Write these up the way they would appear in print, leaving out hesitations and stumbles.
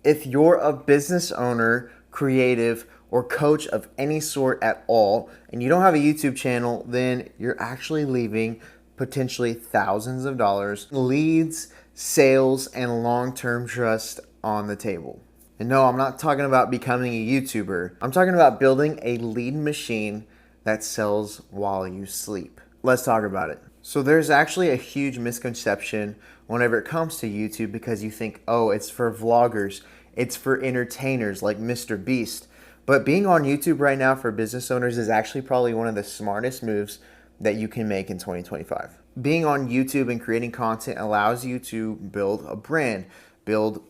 If you're a business owner, creative, or coach of any sort at all, and you don't have a YouTube channel, then you're actually leaving potentially thousands of dollars, leads, sales, and long-term trust on the table. And no, I'm not talking about becoming a YouTuber. I'm talking about building a lead machine that sells while you sleep. Let's talk about it. So there's actually a huge misconception whenever it comes to YouTube because you think, oh, it's for vloggers, it's for entertainers like Mr. Beast. But being on YouTube right now for business owners is actually probably one of the smartest moves that you can make in 2025. Being on YouTube and creating content allows you to build a brand, build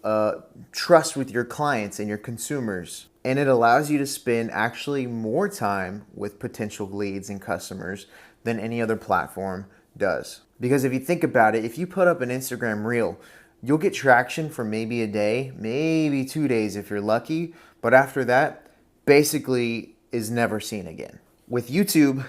trust with your clients and your consumers. And it allows you to spend actually more time with potential leads and customers than any other platform does. Because if you think about it, if you put up an Instagram reel, you'll get traction for maybe a day, maybe 2 days if you're lucky. But after that, basically is never seen again. With YouTube,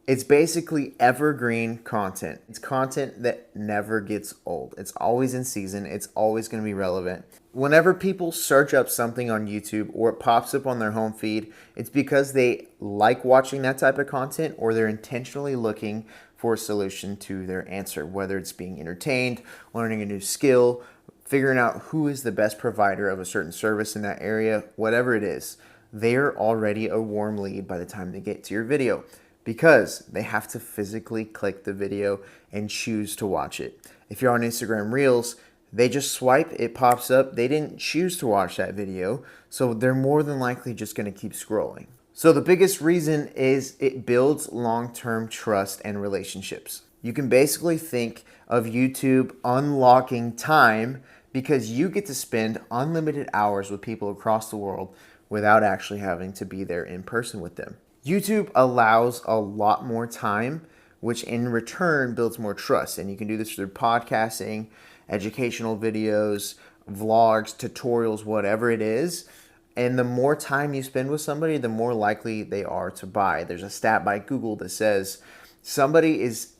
it's basically evergreen content. It's content that never gets old. It's always in season. It's always going to be relevant. Whenever people search up something on YouTube or it pops up on their home feed, it's because they like watching that type of content or they're intentionally looking for a solution to their answer, whether it's being entertained, learning a new skill, figuring out who is the best provider of a certain service in that area, whatever it is. They're already a warm lead by the time they get to your video, because they have to physically click the video and choose to watch it. If you're on Instagram Reels, they just swipe, it pops up. They didn't choose to watch that video, so they're more than likely just gonna keep scrolling. So the biggest reason is it builds long-term trust and relationships. You can basically think of YouTube unlocking time because you get to spend unlimited hours with people across the world without actually having to be there in person with them. YouTube allows a lot more time, which in return builds more trust. And you can do this through podcasting, educational videos, vlogs, tutorials, whatever it is. And the more time you spend with somebody, the more likely they are to buy. There's a stat by Google that says somebody is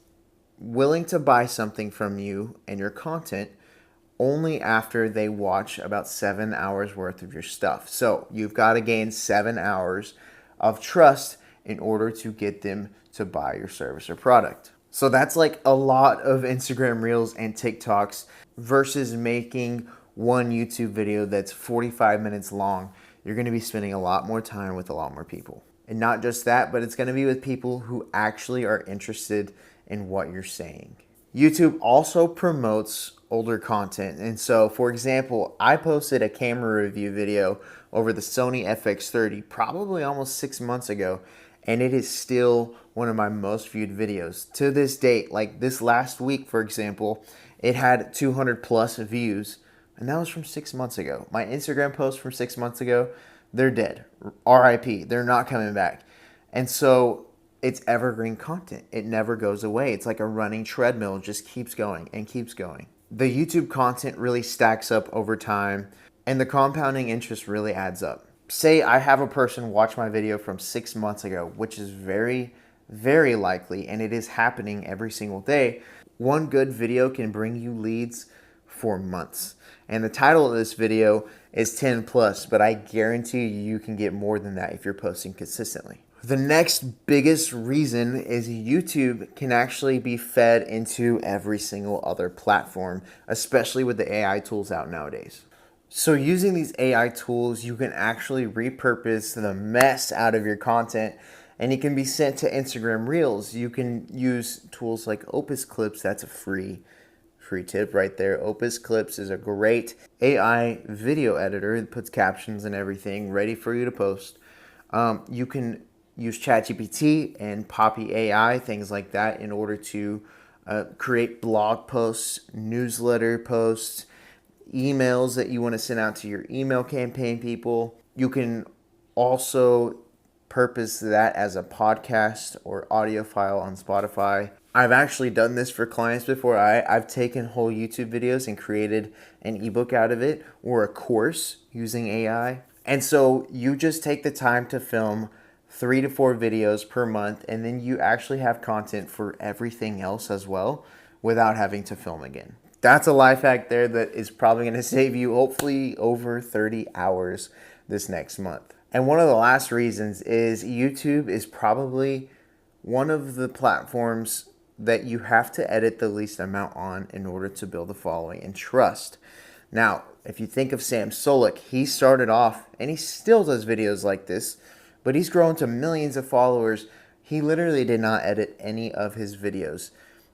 willing to buy something from you and your content only after they watch about 7 hours worth of your stuff. So you've got to gain 7 hours of trust in order to get them to buy your service or product. So that's like a lot of Instagram Reels and TikToks versus making one YouTube video that's 45 minutes long. You're going to be spending a lot more time with a lot more people. And not just that, but it's going to be with people who actually are interested in what you're saying. YouTube also promotes older content. And so, for example, I posted a camera review video over the Sony FX30 probably almost 6 months ago, and it is still one of my most viewed videos to this date. Like this last week, for example, it had 200 plus views, and that was from 6 months ago. My Instagram posts from 6 months ago, they're dead. RIP, they're not coming back. And so it's evergreen content. It never goes away. It's like a running treadmill. It just keeps going and keeps going. The YouTube content really stacks up over time, and the compounding interest really adds up. Say I have a person watch my video from 6 months ago, which is very, very likely, and it is happening every single day. One good video can bring you leads for months. And the title of this video is 10 plus, but I guarantee you can get more than that if you're posting consistently. The next biggest reason is YouTube can actually be fed into every single other platform, especially with the AI tools out nowadays. So using these AI tools, you can actually repurpose the mess out of your content, and it can be sent to Instagram Reels. You can use tools like Opus Clips. That's a free tip right there. Opus Clips is a great AI video editor. It puts captions and everything ready for you to post. You can use ChatGPT and GetPoppyAi, things like that, in order to create blog posts, newsletter posts, emails that you want to send out to your email campaign people. You can also purpose that as a podcast or audio file on Spotify. I've actually done this for clients before. I've taken whole YouTube videos and created an ebook out of it or a course using AI. And so you just take the time to film 3 to 4 videos per month, and then you actually have content for everything else as well without having to film again. That's a life hack there that is probably going to save you hopefully over 30 hours this next month. And one of the last reasons is YouTube is probably one of the platforms that you have to edit the least amount on in order to build a following and trust. Now, if you think of Sam Solik, he started off and he still does videos like this, but he's grown to millions of followers. He literally did not edit any of his videos.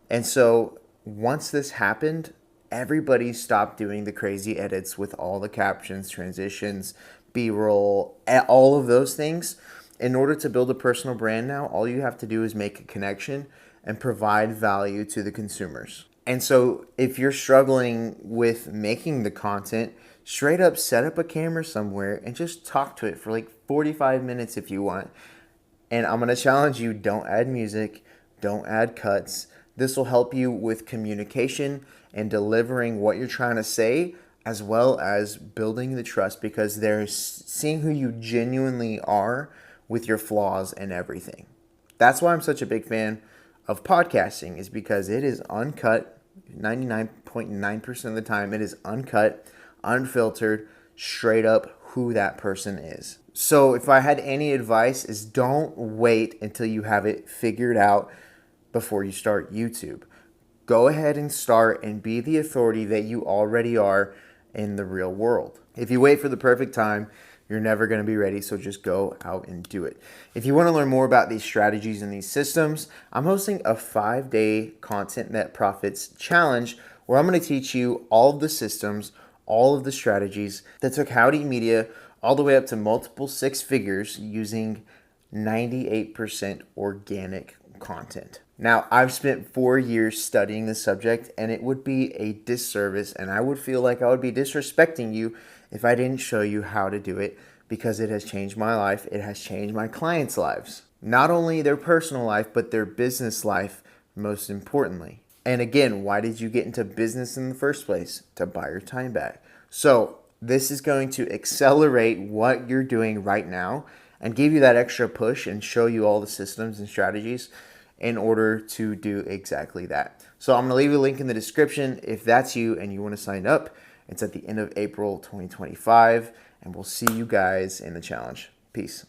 And so once this happened, everybody stopped doing the crazy edits with all the captions, transitions, B-roll, all of those things. In order to build a personal brand now, all you have to do is make a connection and provide value to the consumers. And so if you're struggling with making the content, straight up set up a camera somewhere and just talk to it for like 45 minutes if you want. And I'm going to challenge you, don't add music, don't add cuts. This will help you with communication and delivering what you're trying to say, as well as building the trust, because they're seeing who you genuinely are with your flaws and everything. That's why I'm such a big fan of podcasting, is because it is uncut. 99.9% of the time it is uncut, unfiltered, straight up who that person is. So if I had any advice, is don't wait until you have it figured out before you start YouTube. Go ahead and start and be the authority that you already are in the real world. If you wait for the perfect time, you're never going to be ready, so just go out and do it. If you want to learn more about these strategies and these systems, I'm hosting a 5-day Content That Profits challenge where I'm going to teach you all of the systems, all of the strategies that took Howdy Media all the way up to multiple 6 figures using 98% organic content. Now, I've spent 4 years studying this subject, and it would be a disservice, and I would feel like I would be disrespecting you if I didn't show you how to do it, because it has changed my life. It has changed my clients' lives. Not only their personal life, but their business life, most importantly. And again, why did you get into business in the first place? To buy your time back. So this is going to accelerate what you're doing right now and give you that extra push and show you all the systems and strategies in order to do exactly that. So I'm going to leave a link in the description if that's you and you want to sign up. It's at the end of April 2025, and we'll see you guys in the challenge. Peace.